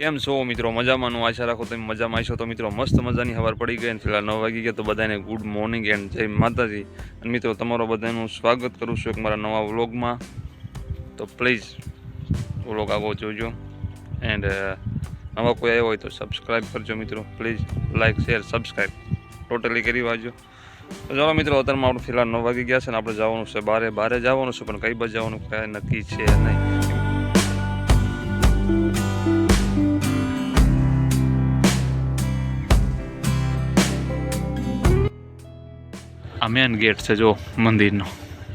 કેમ છો મિત્રો? મજામાં? આશા રાખો તમે મજામાં આવીશો. તો મિત્રો મસ્ત મજાની સવાર પડી ગઈ અને ફિલહાલ 9 વાગી ગયા. તો બધાને ગુડ મોર્નિંગ એન્ડ જય માતાજી. અને મિત્રો તમારો બધાનું સ્વાગત કરું છું એક મારા નવા વ્લોગમાં. તો પ્લીઝ વ્લોગ આવો જોજો એન્ડ નવા કોઈ આવ્યો હોય તો સબસ્ક્રાઈબ કરજો મિત્રો. Please like share subscribe totally કરી વાંચજો. તો ચાલો મિત્રો, અત્યારમાં આપણે ફિલહાલ 9 વાગી ગયા છે ને આપણે જવાનું છે બહારે જવાનું છે, પણ કઈ બાજુ જવાનું કાંઈ નક્કી છે નહીં. આ મેન ગેટ છે જો મંદિરનો,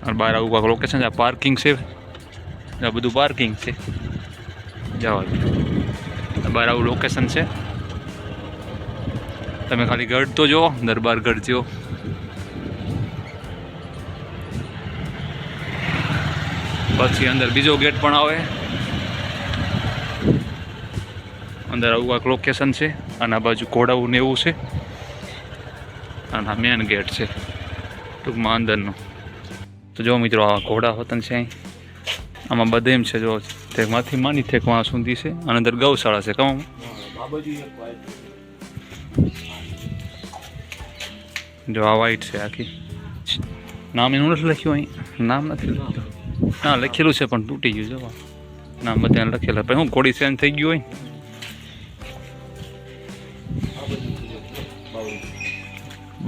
અને બહાર આવું કાંક લોકેશન છે. આ પાર્કિંગ છે, આ બધું પાર્કિંગ છે. જવા બહાર આવું લોકેશન છે. તમે ખાલી ગઢ તો જો, દરબાર ગઢ જો. પછી અંદર બીજો ગેટ પણ આવે. અંદર આવું કાંક લોકેશન છે, અને આ બાજુ ઘોડાવું ને એવું છે, અને આ મેન ગેટ છે ટૂંકમાં અંદરનું. તો જો મિત્રો, આ ઘોડા વતન છે અહીં. આમાં બધે એમ છે જો, માંથી માંડી ઠેકવા સુધી છે, અને અંદર ગૌશાળા છે. કહું જો આ વાઈટ છે આખી. નામ એનું નથી લખ્યું અહીં, નામ નથી લખ્યું. ના લખેલું છે પણ તૂટી ગયું. જો નામ બધા લખેલા, પછી હું ઘોડી ચેન્જ થઈ ગયું હોય.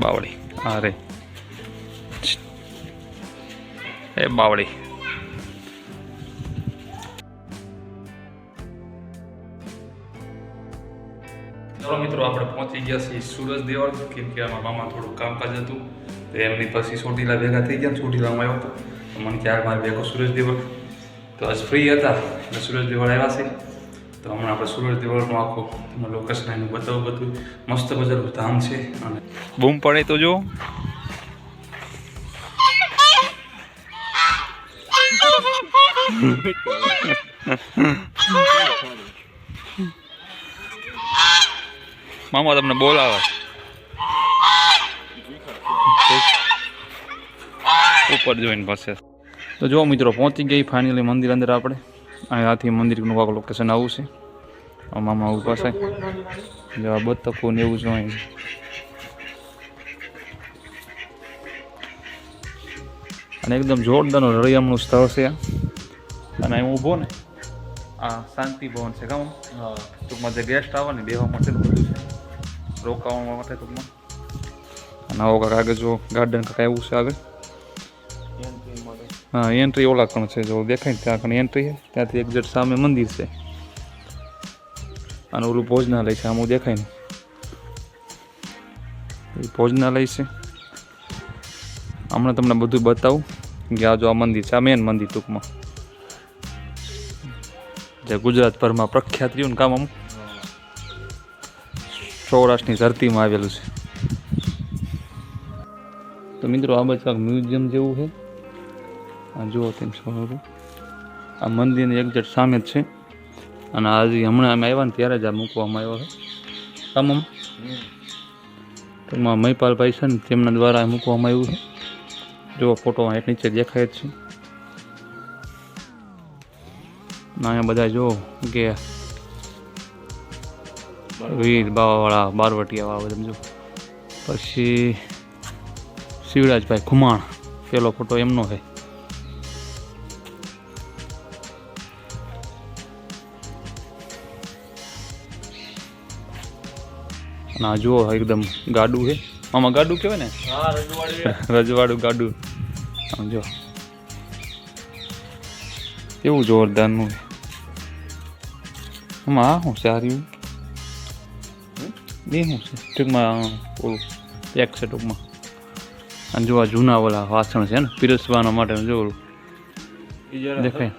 બાવળી અરે એ બાવળી. ચાલો મિત્રો, આપણે પહોંચી ગયા છીએ સુરજ દેવળ. કેમ કે આમાં મામા થોડું કામકાજ હતું, તો એમની પછી ચોટીલા ભેગા થઈ ગયા. ચોટીલામાં આવ્યો હતો તો મને ક્યારે મારે ભેગો સુરજ દેવળ. તો આજ ફ્રી હતા એટલે સુરજ દેવળ આવ્યા છે. તો હમણાં આપણે સુરજ દેવળનું આખું લોકેશન એનું બતાવું. બધું મસ્ત મજાનું ધામ છે. અને બૂમ પડે તો જો. મામા તમને બોલાવે ઉપર જોઈને પાસે. તો જો મિત્રો, પહોંચી ગઈ ફાઇનલી મંદિર અંદર. આપણે અહીંયાથી મંદિરનું કાંક લોકેશન આવું છે. મામા આવું પાસે જો બતકો ને એવું જોઈએ. અને એકદમ જોરદારનું રળિયામણું સ્થળ છે. અને અહીં ઊભો ને, આ શાંતિ ભવન છે. કામ ટૂંકમાં જે ગેસ્ટ આવે ને બેવા માટેનું બધું છે, રોકાવા માટે ટૂંકમાં. અને આવો કાંક આગળ જો ગાર્ડન કાંક એવું છે આગળ. હા, એન્ટ્રી ઓલા પણ છે જો દેખાય ને, ત્યાં પણ એન્ટ્રી છે. ત્યાંથી એક્ઝેક્ટ સામે મંદિર છે. અને ઓલું ભોજનાલય છે, આમ દેખાય ને એ ભોજનાલય છે. હમણાં તમને બધું બતાવું કે આ જો આ મંદિર છે, આ મેન મંદિર ટૂંકમાં જે ગુજરાતભરમાં પ્રખ્યાત રહ્યું ને કામ. આમ સૌરાષ્ટ્રની ધરતીમાં આવેલું છે. તો મિત્રો, આ બાજુ મ્યુઝિયમ જેવું છે. આ જુઓ તેમ સારું, આ મંદિરની એક્ઝેક્ટ સામે જ છે. અને આજે હમણાં અમે આવ્યા ને ત્યારે જ આ મૂકવામાં આવ્યો છે. તમામ ટૂંકમાં મહિપાલભાઈ છે ને તેમના દ્વારા મૂકવામાં આવ્યું છે. જો ફોટોમાં એક નીચે દેખાય જ છે. અહીંયા બધા જો કે વીર બાવાવાળા બારવટિયાવાળા બધા જો. પછી શિવરાજભાઈ ખુમાણ, પેલો ફોટો એમનો છે. ના જુઓ એકદમ ગાડું છે. આમાં ગાડું કહેવાય ને, રજવાડું ગાડું. આમ જો કેવું જોરદારનું છે. આમાં આ શું છે? હાર્યું એ શું છે? ટૂંકમાં ઓલું પેક છે ટૂંકમાં. અને જો આ જૂના ઓલા વાસણ છે ને પીરસવાના માટે. જો ઓલું દેખાય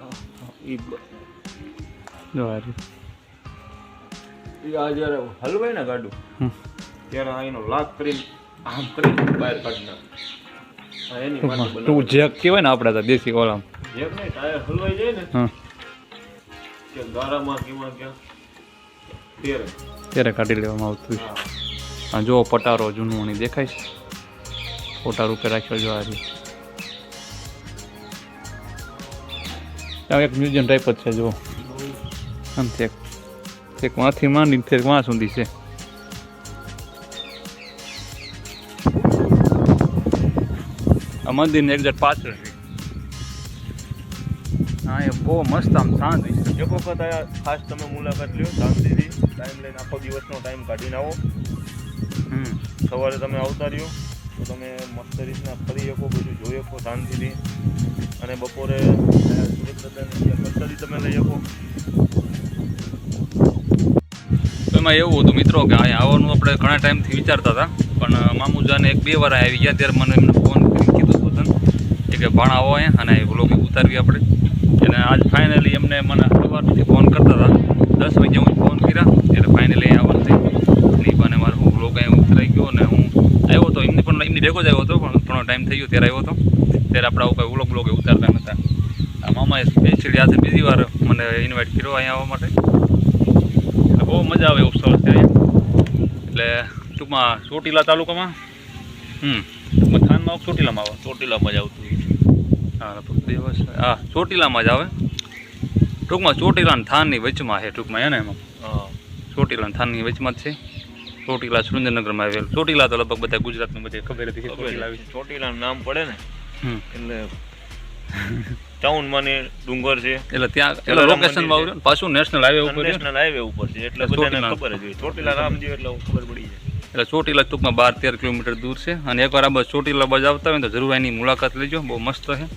જો જ્યારે હલવાય ને ગાડું ત્યારે આનો લાગ કરીને આમ કરીને બહાર કાઢી નાખે. તું જેક કહેવાય ને આપણે તો દેશી ઓલામ જેક નહીં, ટાયર હલવાઈ જાય ને કે ગારામાં કેમાં ક્યાં ત્યારે કાઢી લેવામાં આવતું. હા જો પટારો જૂનું નહીં દેખાય છે, પટાર ઉપર રાખ્યો. જો આ એક મ્યુઝિયમ ટાઈપ જ છે. જો આમથી એક એક વાંથી માંડીને ફેર વાં સુધી છે. આ મંદિરની એક્ઝેક્ટ પાછળ છે. હા એ બહુ મસ્ત આમ શાંત છે. એક વખત આ ખાસ તમે મુલાકાત લ્યો શાંતિથી, ટાઈમ લઈને આખો દિવસનો ટાઈમ કાઢીને આવો. સવારે તમે આવતા રહ્યો તો તમે મસ્ત રીતના ફરી શકો, બધું જોઈ શકો શાંતિથી. અને બપોરે સુરત દાદાની પ્રસાદી તમે લઈ શકો. એમાં એવું હતું મિત્રો કે અહીંયા આવવાનું આપણે ઘણા ટાઈમથી વિચારતા હતા, પણ મામુજાને 1-2 વાર આવી ગયા ત્યારે મને એમને ફોન કરી કીધું હતું કે ભાણા આવો અહીંયા અને વ્લોગ ઉતારવી આપણે. અને આજ ફાઇનલી એમને મને સવારથી ફોન કરતા હતા, 10 વાગે હું ફોન કર્યા એટલે ફાઇનલી અહીંયા આવવાનું થયું. નહીં બને મારે હું વ્લોગ અહીંયા ઉતરાઈ ગયો અને હું આવ્યો હતો એમની ભેગો જ આવ્યો હતો, પણ ઘણો ટાઈમ થઈ ગયો ત્યારે આવ્યો હતો. ત્યારે આપણે આવું કંઈ વ્લોગ ઉતારતા નહોતા. આ મામાએ સ્પેશિયલી આજે બીજી વાર મને ઇન્વાઇટ કર્યો અહીંયા આવવા માટે. એટલે બહુ મજા આવે એવું સ્થળ છે અહીંયા. એટલે ટૂંકમાં ચોટીલા તાલુકામાં ટૂંકમાં થાનમાં ચોટીલામાં આવે. ચોટીલામાં જ આવતું હોય. હા લગભગ 2 વર્ષ. હા ચોટીલામાં જ આવે. ટૂંકમાં ચોટીલા અને થાનની વચમાં છે ટૂંકમાં એને એમાં. હા ચોટીલા અને થાનની વચમાં જ છે. ચોટીલા સુરેન્દ્રનગરમાં આવેલું. ચોટીલા તો લગભગ બધા ગુજરાતમાં બધે ખબર હતી કે ચોટીલા આવી. ચોટીલાનું નામ પડે ને એટલે ટાઉનમાં ને ડુંગર છે એટલે ત્યાં એટલે લોકેશનમાં આવ્યું પાછું નેશનલ હાઈવે ઉપર નેશનલ હાઈવે ઉપર છે એટલે બધાને ખબર જ હોય. ચોટીલા નામ જે એટલે ખબર પડી જાય. એટલે ચોટીલા ટૂંકમાં 12-13 કિલોમીટર દૂર છે. અને એકવાર આ બસ ચોટીલા બાજુ આવતા હોય તો જરૂર એની મુલાકાત લેજો, બહુ મસ્ત છે.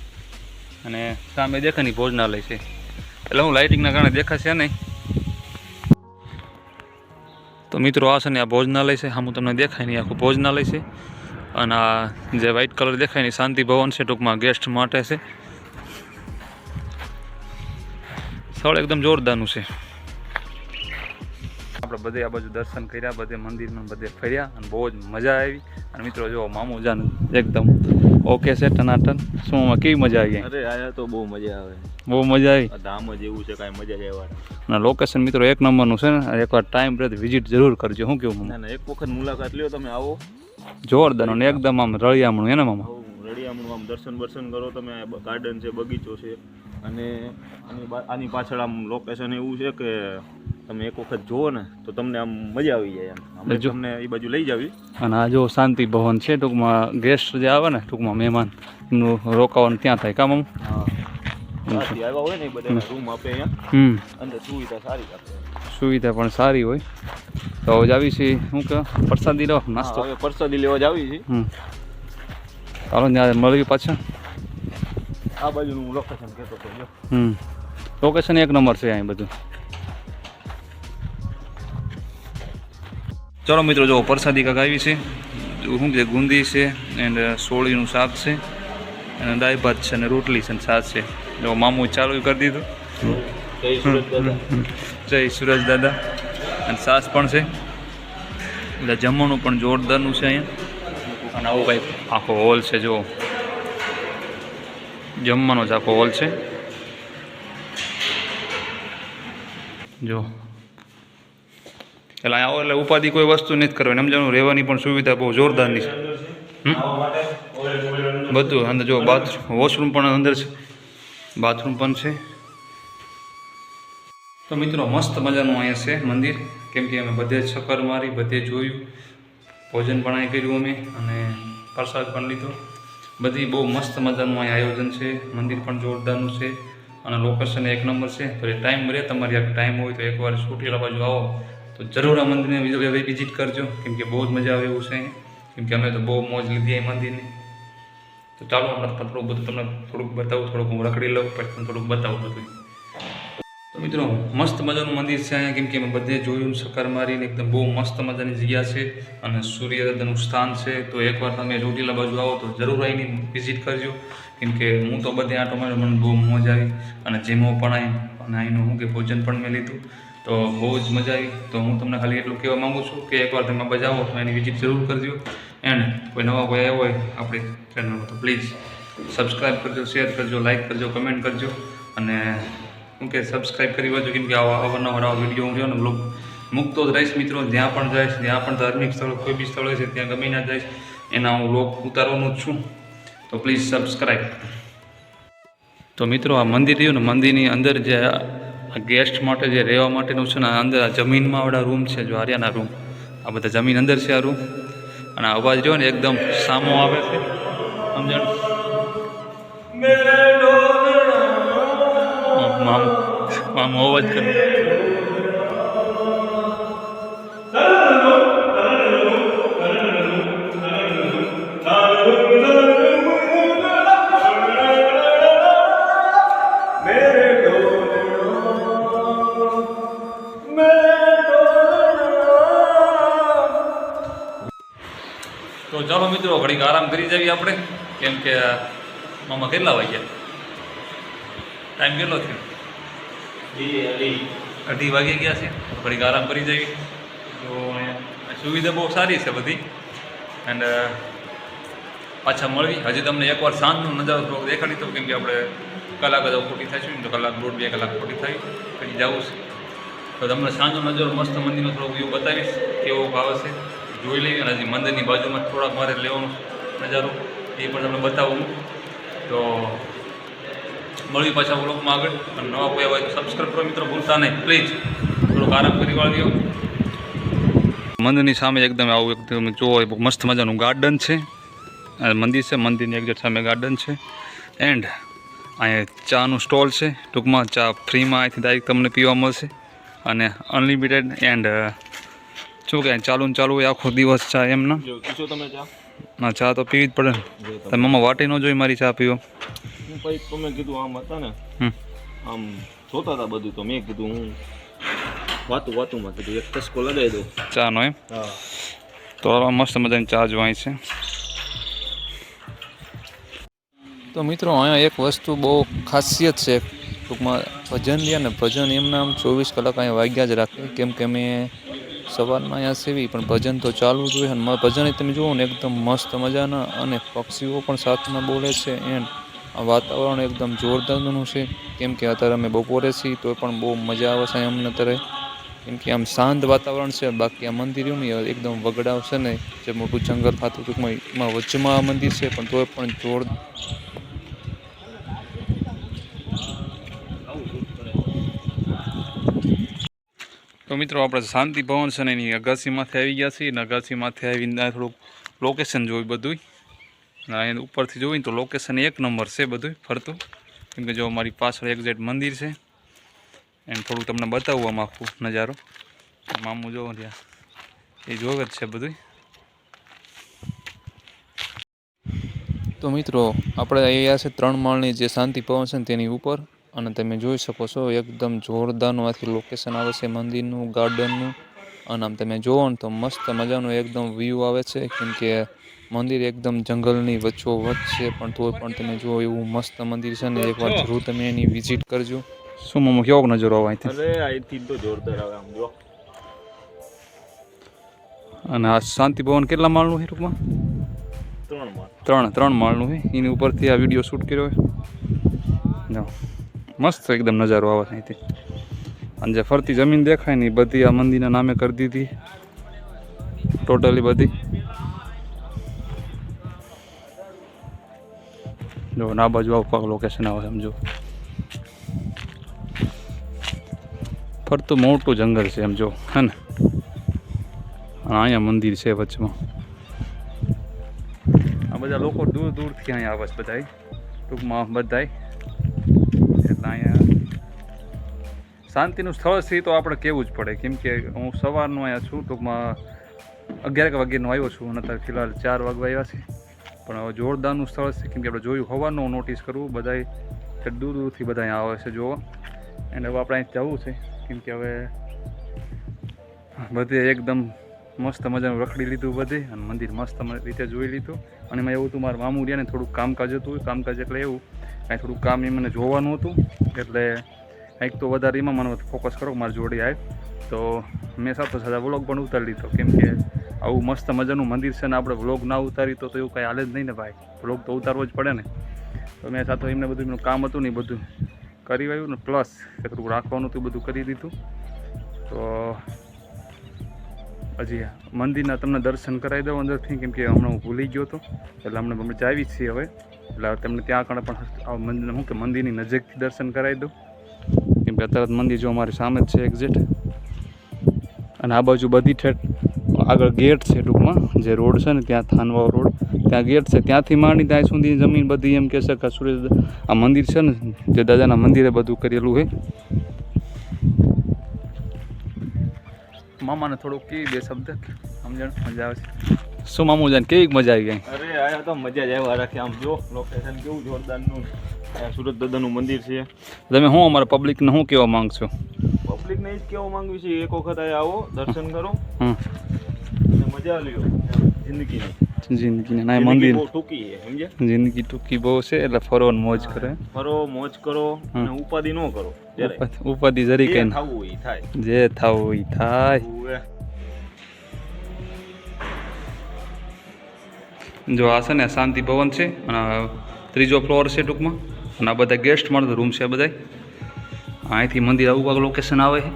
અને સામે દેખાની ભોજનાલય છે, એટલે હું લાઇટિંગના કારણે દેખાશે નહીં. તો મિત્રો આ છે ને આ ભોજનાલય છે, હું તમને દેખાય નહીં આખું ભોજનાલય છે. અને આ જે વ્હાઇટ કલર દેખાય ને શાંતિ ભવન છે, ટૂંકમાં ગેસ્ટ માટે છે. સ્થળ એકદમ જોરદારનું છે. આપણે બધે આ બાજુ દર્શન કર્યા, બધે મંદિરમાં બધે ફર્યા અને બહુ જ મજા આવી. અને મિત્રો જો મામુજાન એકદમ ઓકે છે ટનાટન. શું આમાં કેવી મજા આવી? અરે આયા તો બહુ મજા આવે, બહુ મજા આવી. ધામ જ એવું છે કાંઈ મજા જ આવવાની. અને લોકેશન મિત્રો 1 નંબરનું છે ને. એકવાર ટાઈમ રહે વિઝિટ જરૂર કરજો. શું કેવું? ના એક વખત મુલાકાત લ્યો તમે આવો. જોરદાર અને એકદમ આમ રળિયામણું એને મામા. રળિયામણું આમ દર્શન કરો તમે. ગાર્ડન છે, બગીચો છે. અને આની પાછળ આમ લોકેશન એવું છે કે તમે એક વખત જુઓ ને તો તમને આમ મજા આવી જાય. એમ તમને એ બાજુ લઈ જાવી. અને આ જો શાંતિ ભવન છે, ટૂંકમાં ગેસ્ટ જે આવે ને ટૂંકમાં મહેમાન એમનું રોકાવાનું ત્યાં થાય કામ. આવ્યા હોય ને બધા રૂમ આપે અહીંયા. અંદર સુવિધા સારી આપે. સુવિધા પણ સારી હોય. તો જ આવી છે શું કે પ્રસાદી લો નાસ્તો. હવે પ્રસાદી લેવા જ આવી છે. ચાલો ત્યાં મળવી પાછા. આ બાજુનું લોકેશન કહેતો હતો. લોકેશન 1 નંબર છે અહીં બધું. ચાલો મિત્રો જો પ્રસાદી કાંક આવી છે. શું કે ગુંદી છે એન્ડ સોળીનું શાક છે અને દાળ ભાત છે અને રોટલી છે અને છાશ છે. જો મામુ ચાલુ કરી દીધું. જય સુરજ દાદા. અને છાશ પણ છે. એટલે જમવાનું પણ જોરદારનું છે અહીંયા. અને આવો કંઈક આખો હોલ છે, જો જમવાનો જ આખો હોલ છે. જો એટલે આવો એટલે ઉપાધિ કોઈ વસ્તુ નથી કરવાની, સમજવાનું. રહેવાની પણ સુવિધા બહુ જોરદારની છે. બધું અંદર જો બાથરૂમ વોશરૂમ પણ અંદર છે, બાથરૂમ પણ છે. તો મિત્રો મસ્ત મજાનું અહીંયા છે મંદિર. કેમ કે અમે બધે ચક્કર મારી, બધે જોયું, ભોજન પણ અહીં કર્યું અમે અને પ્રસાદ પણ લીધો. બધી બહુ મસ્ત મજાનું અહીં આયોજન છે. મંદિર પણ જોરદારનું છે અને લોકેશન 1 નંબર છે. તો એ ટાઈમ મળે તમારી આ ટાઈમ હોય તો એકવાર ચોટીલા બાજુ આવો તો જરૂર આ મંદિરને વિઝિટ કરજો. કેમ કે બહુ જ મજા આવે એવું છે. કેમ કે અમે તો બહુ મોજ લીધી એ મંદિરની. તો ચાલો આપણે થોડુંક બધું તમને થોડુંક બતાવું, થોડુંક હું રખડી લઉં, પછી તમને થોડુંક બતાવું બધું. તો મિત્રો મસ્ત મજાનું મંદિર છે અહીંયા. કેમ કે અમે બધે જોયું, ચક્કર મારીને એકદમ બહુ મસ્ત મજાની જગ્યા છે અને સૂર્યદાદાનું સ્થાન છે. તો એકવાર તમે ચોટીલા બાજુ આવો તો જરૂર અહીંની વિઝિટ કરજો. કેમ કે હું તો બધે આંટો માર્યો, મને બહુ મોજ આવી અને જેમો પણ આવી અને અહીંનું હું કે ભોજન પણ મેં લીધું. તો બહુ જ મજા આવી. તો હું તમને ખાલી એટલું કહેવા માગું છું કે એકવાર તમે બજાવો તો એની વિઝિટ જરૂર કરજો. એન્ડ કોઈ નવા કોઈ આવ્યો હોય આપણી ચેનલમાં તો પ્લીઝ સબસ્ક્રાઈબ કરજો, શેર કરજો, લાઇક કરજો, કમેન્ટ કરજો. અને શું કે સબસ્ક્રાઈબ કરી વાંચો. કેમ કે આવા અવારનવાર આવા વિડીયો હું રહ્યો ને બ્લોગ મૂકતો જ રહીશ મિત્રો. જ્યાં પણ જઈશ, જ્યાં પણ ધાર્મિક સ્થળ કોઈ બી સ્થળ હોય છે ત્યાં ગમે ના જઈશ એના હું બ્લોગ ઉતારવાનો જ છું. તો પ્લીઝ સબસ્ક્રાઈબ. તો મિત્રો આ મંદિર રહ્યું ને, મંદિરની અંદર જે ગેસ્ટ માટે જે રહેવા માટેનું છે ને અંદર આ જમીનમાં આવડા રૂમ છે, જો આર્યાના રૂમ, આ બધા જમીન અંદર છે આ રૂમ. અને અવાજ રહ્યો ને એકદમ સામો આવે છે, સમજણ? મામો અવાજ કરે. તો ચાલો મિત્રો ઘડીક આરામ કરી જઈએ આપણે, કેમ કે મામા કેટલા વાગ્યા? ટાઈમ કેટલો થયો? 2:30 વાગી ગયા છે. ઘડીક આરામ કરી જઈએ. તો સુવિધા બહુ સારી છે બધી. એન્ડ પાછા મળવી. હજી તમને એકવાર સાંજનો નજારો થોડોક દેખાડી દઉં, કેમ કે આપણે કલાક જ ખોટી થઈશું ને, તો કલાક 1.5-2 કલાક ખોટી થઈ પછી જવું છે. તો તમને સાંજનો નજારો મસ્ત મંદિરનો થોડોક વ્યૂ બતાવીશ કેવો આવે છે, જોઈ લઈએ. અને હજી મંદિરની બાજુમાં થોડાક મારે લેવાનો નજારો એ પણ તમને બતાવું. તો મળવી પાછા વ્લોગમાં આગળ. અને નવા કોઈ હોય તો સબસ્ક્રાઈબ કરો મિત્રો, ભૂલતા નહીં પ્લીઝ. થોડોક આરામ કરી વાળ્યો. મંદિરની સામે એકદમ આવું એકદમ જોવો મસ્ત મજાનું ગાર્ડન છે. મંદિર છે, મંદિરની એક્ઝેક્ટ સામે ગાર્ડન છે. એન્ડ અહીંયા ચાનું સ્ટોલ છે. ટૂંકમાં ચા ફ્રીમાં અહીંથી ડાયરેક્ટ તમને પીવા મળશે અને અનલિમિટેડ. એન્ડ શું કહે ચાલુ ને ચાલુ હોય આખો દિવસ ચા એમના. તમે ચા? ના, ચા તો પીવી જ પડે ને. તમે મમ્મા વાટી ન જોઈ મારી ચા પીવો? હું પછી તમે કીધું આમ હતા ને, આમ જોતા હતા બધું, તો મેં કીધું હું વાતુમાં કીધું એક ટસકો લગાવી દઉં ચાનો એમ. હા, તો મસ્ત મજાની ચા જોવાય છે. તો મિત્રો અહીંયા એક વસ્તુ બહુ ખાસિયત છે. ટૂંકમાં ભજન લે ને, ભજન એમના આમ 24 કલાક અહીંયા વાગ્યા જ રાખે. કેમ કે અમે સવારના અહીંયા સેવી પણ ભજન તો ચાલુ જ હોય. અને ભજન તમે જુઓ ને એકદમ મસ્ત મજાના, અને પક્ષીઓ પણ સાથમાં બોલે છે. એન્ડ આ વાતાવરણ એકદમ જોરદારનું છે. કેમ કે અત્યારે અમે બપોરે છીએ તો પણ બહુ મજા આવે છે અમને અત્યારે, કેમ કે આમ શાંત વાતાવરણ છે. બાકી આ મંદિર રહ્યું ને એકદમ વગડાવ છે ને, જે મોટું જંગલ ખાતું ટૂંકમાં એમાં વચ્ચેમાં આ મંદિર છે, પણ તોય પણ જોરદાર. તો મિત્રો આપણે શાંતિ ભવન છે ને એની અગાસીમાંથી આવી ગયા છીએ. અને અગાસીમાંથી આવીને થોડુંક લોકેશન જોયું બધું. અને અહીંયા ઉપરથી જોઈને તો લોકેશન એક નંબર છે બધું ફરતું. કેમ કે જો મારી પાછળ એક્ઝેક્ટ મંદિર છે. એમ થોડુંક તમને બતાવું આમ આખું નજારો. મામું જોવો ત્યાં એ જોવે જ છે બધું. તો મિત્રો આપણે અહીંયા છે 3 માળની જે શાંતિ ભવન છે ને તેની ઉપર. અને તમે જોઈ શકો છો એકદમ જોરદારનું આથી લોકેશન આવે છે મંદિરનું, ગાર્ડનનું. અને આમ તમે જુઓ ને તો મસ્ત મજાનું એકદમ વ્યૂ આવે છે. કેમ કે મંદિર એકદમ જંગલની વચ્ચોવચ્ચ છે, પણ તોય પણ તમે જુઓ એવું મસ્ત મંદિર છે ને. એકવાર જરૂર તમે એની વિઝિટ કરજો. શું મમ્મા કેવો નજરો આવે અહીંથી? અરે અહીંથી તો જોરદાર આવે આમ જો. અને આ શાંતિ ભવન કેટલા માળનું છે ટૂંકમાં? 3 માળ. 3 માળનું છે. એની ઉપરથી આ વિડીયો શૂટ કર્યો હોય. જો મસ્ત એકદમ નજારો આવે છે અહીંથી. અને જે ફરતી જમીન દેખાય ને એ બધી આ મંદિરના નામે કરી દીધી ટોટલી બધી. જો ના બાજુ આવું લોકેશન આવે સમજો. ફરતું મોટું જંગલ છે એમ જો, હે ને. અને અહીંયા મંદિર છે વચમાં. આ બધા લોકો દૂર દૂરથી અહીંયા આવે છે બધાય, ટૂંકમાં બધાય. એટલે અહીંયા શાંતિનું સ્થળ છે તો આપણે કહેવું જ પડે. કેમ કે હું સવારનો અહીંયા છું, ટૂંકમાં 11 વાગ્યાનો આવ્યો છું અને અત્યારે ફિલહાલ 4 વાગવા આવ્યા છે. પણ હવે જોરદારનું સ્થળ છે. કેમ કે આપણે જોયું સવારનું નોટિસ કરવું, બધાય દૂર દૂરથી બધા અહીંયા આવે છે જોવા. અને હવે આપણે અહીં જવું છે. કેમ કે હવે બધે એકદમ મસ્ત મજાનું રખડી લીધું બધે, અને મંદિર મસ્ત રીતે જોઈ લીધું. અને એમાં એવું હતું મારા મામું રહ્યા ને થોડુંક કામકાજ હતું. કામકાજ એટલે એવું કાંઈ થોડુંક કામ એ મને જોવાનું હતું. એટલે કંઈક તો વધારે એમાં મને ફોકસ કરો મારી જોડે આવે. તો મેં સાથે સાથે વ્લોગ પણ ઉતારી લીધો. કેમ કે આવું મસ્ત મજાનું મંદિર છે ને આપણે વ્લોગ ના ઉતારી તો એવું કાંઈ હાલે જ નહીં ને ભાઈ. વ્લોગ તો ઉતારવો જ પડે ને. તો મેં સાથે એમને બધું એમનું કામ હતું ને એ બધું કરી આવ્યું ને, પ્લસ કે થોડુંક રાખવાનું હતું બધું કરી દીધું. તો હજી મંદિરના તમને દર્શન કરાવી દઉં અંદરથી. કેમ કે હમણાં હું ભૂલી ગયો હતો, એટલે હમણાં અમે જાવી જ છીએ હવે. એટલે તમને ત્યાં આગળ પણ મંદિર શું કે મંદિરની નજીકથી દર્શન કરાવી દઉં. કેમ કે અત્યારે મંદિર જો અમારી સામે જ છે એક્ઝેક્ટ. અને આ બાજુ બધી ઠેઠ આગળ ગેટ છે ટૂંકમાં, જે રોડ છે ને ત્યાં થાનવાવ રોડ, ત્યાં ગેટ છે. ત્યાંથી માંડી ત્યાં સુધી જમીન બધી એમ કહે છે કે સૂર્ય આ મંદિર છે ને જે દાદાના મંદિરે બધું કરેલું છે. મામાને થોડુંક કેવી બે શબ્દ સમજણ મજા આવે છે. શું મામુ જાન કેવી મજા આવી ગઈ? અરે આયા તો મજા જ આવ્યા રાખે. આમ જો લોકેશન કેવું જોરદારનું. આ સુરત દાદાનું મંદિર છે. તમે હું અમારા પબ્લિકને શું કહેવા માંગશો? પબ્લિકને જ કહેવા માંગુ છું, એક વખત અહીંયા આવો, દર્શન કરો હમ અને મજા લ્યો જિંદગીની. જિંદગીને ના મંદિર બહુ ટૂંકી છે, સમજ્યા? જિંદગી ટૂંકી બહુ છે એટલે ફરો ને મોજ કરે. ફરો, મોજ કરો અને ઉપાધિ ન કરો. ઉપાધિ જરી કઈ થવું હોય ઈ થાય. જે થવું એ થાય. ઉવે. જો આ છે ને શાંતિ ભવન છે અને 3જો ફ્લોર છે ટૂંકમાં. અને આ બધા ગેસ્ટ મળતો રૂમ છે બધા. અહીંથી મંદિર આવું કાંક લોકેશન આવે છે.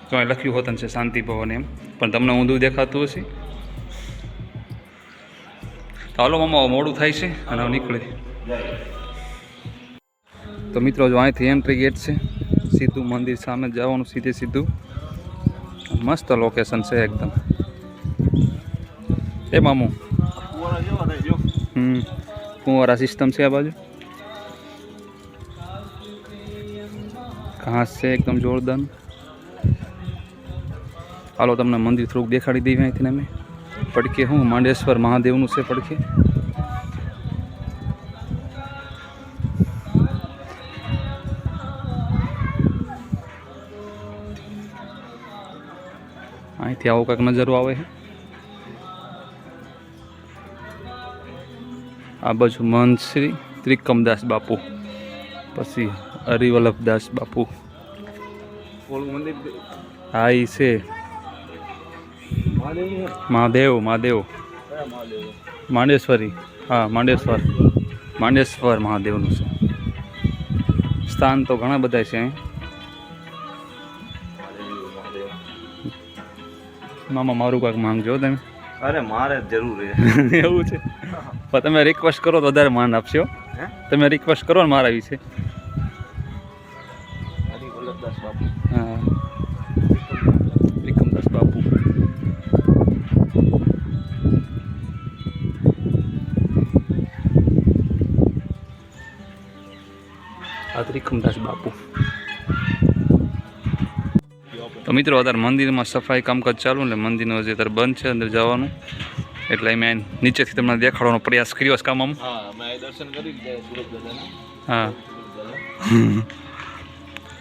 તો અહીં લખ્યું હોતું છે શાંતિ ભવન એમ, પણ તમને ઊંધું દેખાતું હશે. તો હાલો મામા મોડું થાય છે અને હવે નીકળે. તો મિત્રો જો અહીંથી એન્ટ્રી ગેટ છે, સીધું મંદિર સામે જવાનું, સીધે સીધું. મસ્ત લોકેશન છે એકદમ. એ મામુ ફુવારા જેવા થાય જો. ફુવારા સિસ્ટમ છે આ બાજુ. ઘાસ છે એકદમ જોરદાર. હાલો તમને મંદિર થોડુંક દેખાડી દઈએ અહીંથી. અમે પડખે હું માંડેશ્વર મહાદેવનું છે પડખે. અહીંથી આવો કાંઈક નજરો આવે છે. આ બાજુ મહંત શ્રી ત્રિકમદાસ બાપુ, પછી હરિવલ્લભદાસ બાપુ. ઓલું મંદિર હા એ છે મહાદેવનું. મહાદેવ કયા મહાદેવ? માંડેશ્વરી. હા માંડેશ્વર મહાદેવનું છે સ્થાન. તો ઘણા બધા છે અહીં. મામા મારું કાંઈક માંગજો તમે. અરે મારે જ જરૂર છે. એવું છે? પણ તમે રિક્વેસ્ટ કરો તો વધારે માન આપશો. હે? તમે રિક્વેસ્ટ કરો ને મારા વિશે. હરિવલ્લભદાસ બાપુ. હા ત્રિકમદાસ બાપુ. આ ત્રિકમદાસ બાપુ. તો મિત્રો અત્યારે મંદિરમાં સફાઈ કામકાજ ચાલુ, એટલે મંદિરનું હજી અત્યારે બંધ છે અંદર જવાનું. એટલે મેં નીચેથી તમને દેખાડવાનો પ્રયાસ કર્યો છે કામ. હા, મેં દર્શન કરી લીધા સુરત દાદાના. હા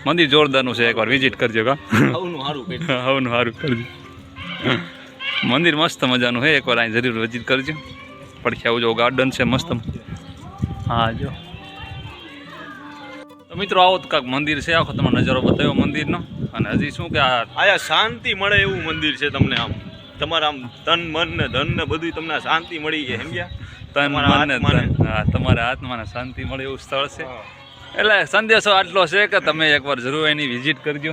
મંદિર જોરદારનું છે, એકવાર વિઝિટ કરજો. કા આવનું સારું કર્યું. હવનું સારું કરજો. મંદિર મસ્ત મજાનું છે, એકવાર અહીં જરૂર વિઝિટ કરજો. પડખે આવું જો ગાર્ડન છે મસ્ત. હા જો. તો મિત્રો આવો તો કાંક મંદિર છે, આખો તમને નજારો બતાવ્યો મંદિરનો. અને હજી શું કે આયા શાંતિ મળે એવું મંદિર છે તમને. આમ તમારા આમ તન મન ને ધન ને બધું તમને શાંતિ મળી જાય, સમજ્યા? તન મન ને ધન, હા તમારા આત્માને શાંતિ મળે એવું સ્થળ છે. એટલે સંદેશો આટલો છે કે તમે એકવાર જરૂર એની વિઝિટ કરજો.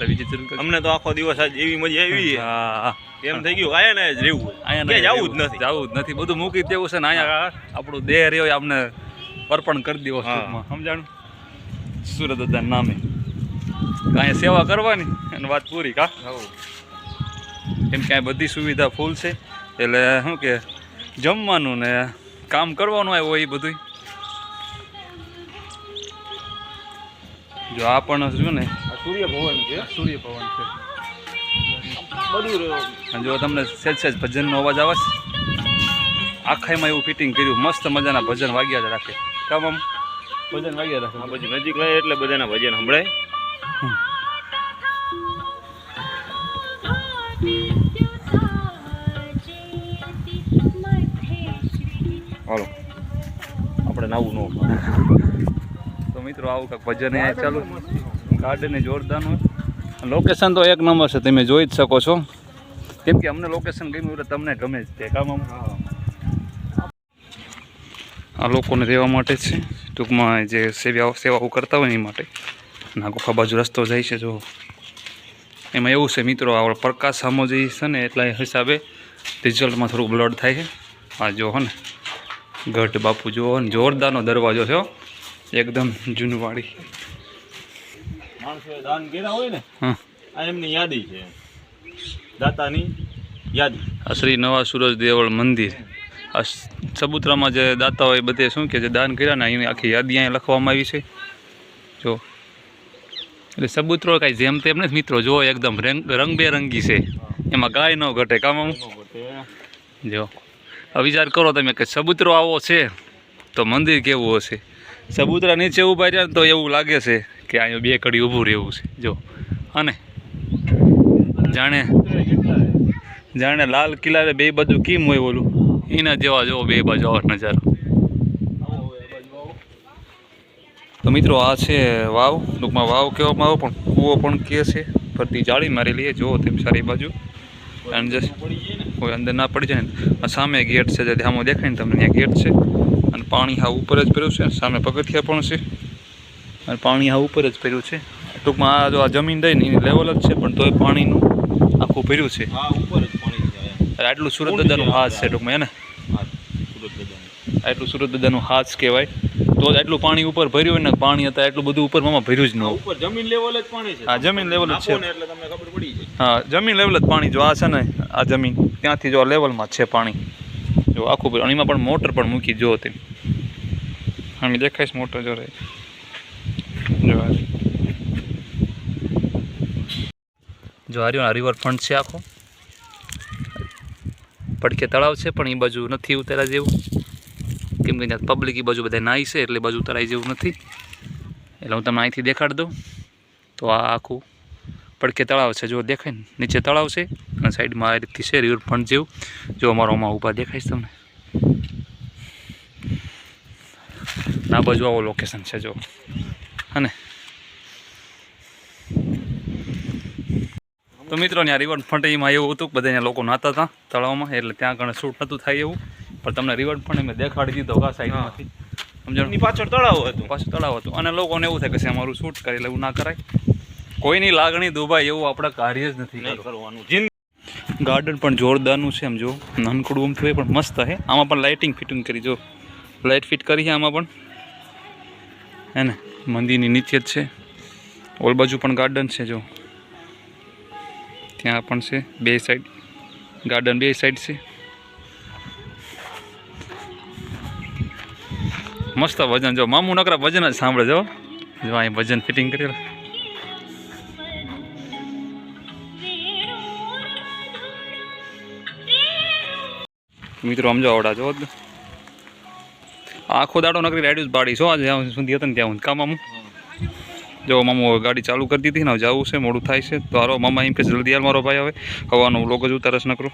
વિઝિટ જરૂર કરજો. અમને તો આખો દિવસ આજ એવી મજા આવી. હા એમ થઈ ગયું આયા ને જ રહેવું. અહીંયા જવું જ નથી. જવું જ નથી, બધું મૂકી દેવું છે ને અહીંયા આપણું દેહ રહ્યો અમને અર્પણ કરી દેવો ટૂંકમાં. સમજાણું? સુરત દાદાના નામે અહીંયા સેવા કરવાની અને વાત પૂરી. કા કેમ કે બધી સુવિધા ફૂલ છે, એટલે શું કે જમવાનું ને કામ કરવાનું હોય એ બધું. જો આ પણ શું ને સૂર્ય ભવન છે. સૂર્ય ભવન છે. બધું રહ્યો. જો તમને સહેજ ભજનનો અવાજ આવે છે. આખાઈમાં એવું ફિટિંગ કર્યું, મસ્ત મજાના ભજન વાગ્યા જ રાખે. કામ આમ ભજન વાગ્યા રાખે. આ પછી નજીક રહે એટલે બધાના ભજન સંભળાય. હાલો આપણે નાવું ન. તો મિત્રો આવું કાંઈક ભજન અહીંયા ચાલુ. ગાર્ડન જોરદારનું લોકેશન તો એક નંબર છે, તમે જોઈ જ શકો છો. કેમ કે અમને લોકેશન ગમ્યું એટલે તમને ગમે જ તે. કામ આ લોકોને રહેવા માટે છે ટૂંકમાં, જે સેવાઓ કરતા હોય એ માટે. અને આખા બાજુ રસ્તો જાય છે જો. એમાં એવું છે મિત્રો, આપણે પ્રકાશ સામો જે છે ને એટલા હિસાબે રિઝલ્ટમાં થોડુંક બ્લડ થાય છે. આ જો હો ને ગઢ બાપુ જો ને જોરદારનો દરવાજો છે એકદમ જૂનવાળી. માણસોએ દાન કર્યા હોય ને હા આ એમની યાદી છે, દાતાની યાદી. આ શ્રી નવા સૂરજ દેવળ મંદિર, આ સબૂતરામાં જે દાતા હોય બધે શું કે જે દાન કર્યા ને એની આખી યાદી અહીંયા લખવામાં આવી છે. જો એટલે સબૂતરો કાંઈ જેમ તેમ નથી મિત્રો, જો એકદમ રંગબેરંગી છે, એમાં કાંઈ ન ઘટે. કામ જો હવે વિચાર કરો તમે કે સબૂતરો આવો છે તો મંદિર કેવું હશે. સબૂતરા નીચે ઊભા રહ્યા ને તો એવું લાગે છે કે અહીંયા બે કડી ઊભું રહેવું છે. જો અને જાણે લાલ કિલ્લા બે બાજુ કેમ હોય ઓલું એના જેવા જો બે બાજુ આવો નજારો. તો મિત્રો આ છે વાવ, ટૂંકમાં વાવ કહેવામાં આવે પણ કૂવો પણ કહે છે. ફરતી જાળી મારેલી છે, જુઓ તેમ સારી બાજુ, અને કોઈ અંદર ના પડી જાય ને. આ સામે ગેટ છે, જે ધ્યાનમાં દેખાય ને તમને ત્યાં ગેટ છે, અને પાણી હા ઉપર જ પડ્યું છે. સામે પગથિયા પણ છે અને પાણી હા ઉપર જ પડ્યું છે. ટૂંકમાં આ જો આ જમીન દઈ ને એની લેવલ જ છે, પણ તોય પાણીનું આખું ભર્યું છે. આટલું સુરત દાદાનું હાથ છે ટૂંકમાં એને, આટલું સુરત દાદાનું હાથ કહેવાય. તો જ આટલું પાણી ઉપર ભર્યું હોય ને, પાણી હતા એટલું બધું ઉપર મામાં ભર્યું જ ન હોય. ઉપર જમીન લેવલ જ પાણી છે. હા જમીન લેવલ જ છે, એટલે તમને ખબર પડી જાય. હા જમીન લેવલ જ પાણી. જો આ છે ને આ જમીન ત્યાંથી જો લેવલમાં જ છે પાણી, જો આખું ભર્યું. અને એમાં પણ મોટર પણ મૂકી જો તેમ, અમે દેખાઈશ મોટર જો રહે. જો હાર્યો આ રિવરફ્રન્ટ છે આખો, પડકે તળાવ છે પણ એ બાજુ નથી ઉતારા જેવું, કેમ કે ત્યાં પબ્લિક એ બાજુ બધા નાહી છે એટલે બાજુ ઉતરાય જેવું નથી. એટલે હું તમને અહીંથી દેખાડી દઉં. તો આ આખું પડકે તળાવ છે, જો દેખાય ને નીચે તળાવ છે અને સાઈડમાં આ રીતથી છે રિવરફ્રન્ટ જેવું. જો અમારો આમાં ઊભા દેખાઈશ તમને, આ બાજુ આવો લોકેશન છે જો. અને તો મિત્રો ત્યાં રિવરફ્રન્ટ એમાં એવું હતું કે બધા અહીંયા લોકો નાહતા હતા તળાવમાં, એટલે ત્યાં ઘણા શૂટ નહોતું થાય એવું. પણ તમને રિવરફ્રન્ટ મેં દેખાડી દીધો આ સાઈડમાંથી, સમજો. પાછળ તળાવ હતું, પાછું તળાવ હતું, અને લોકોને એવું થાય કે અમારું શૂટ કરે એટલે એવું ના કરાય. કોઈની લાગણી દુભાય એવું આપણે કાર્ય જ નથી કરવાનું. ગાર્ડન પણ જોરદારનું છે, એમ જો નાનકડું આમ થયું પણ મસ્ત છે. આમાં પણ લાઇટિંગ ફિટિંગ કરી, જો લાઇટ ફિટ કરી છે આમાં પણ, હે ને મંદિરની નીચે જ છે. ઓલ બાજુ પણ ગાર્ડન છે, જો ત્યાં પણ છે. બે સાઈડ ગાર્ડન, બે સાઈડ છે. મસ્ત વજન, જો મામુ નકરા વજન જ સાંભળે. જો અહીં વજન ફિટિંગ કરેલું. મિત્રો સમજો આવડા જો આખો દાડો નકરી રાઈડ જ પાડી છો. આજે જ્યાં સુધી હતા ને ત્યાં કા મામુ, જો મામુ ગાડી ચાલુ કરી દીધી ને જવું છે, મોડું થાય છે. તો હારો મામા એમ કે જલ્દી હાલ મારો ભાઈ આવે, હવાનો વ્લોગ જ ઉતારસ નકરો.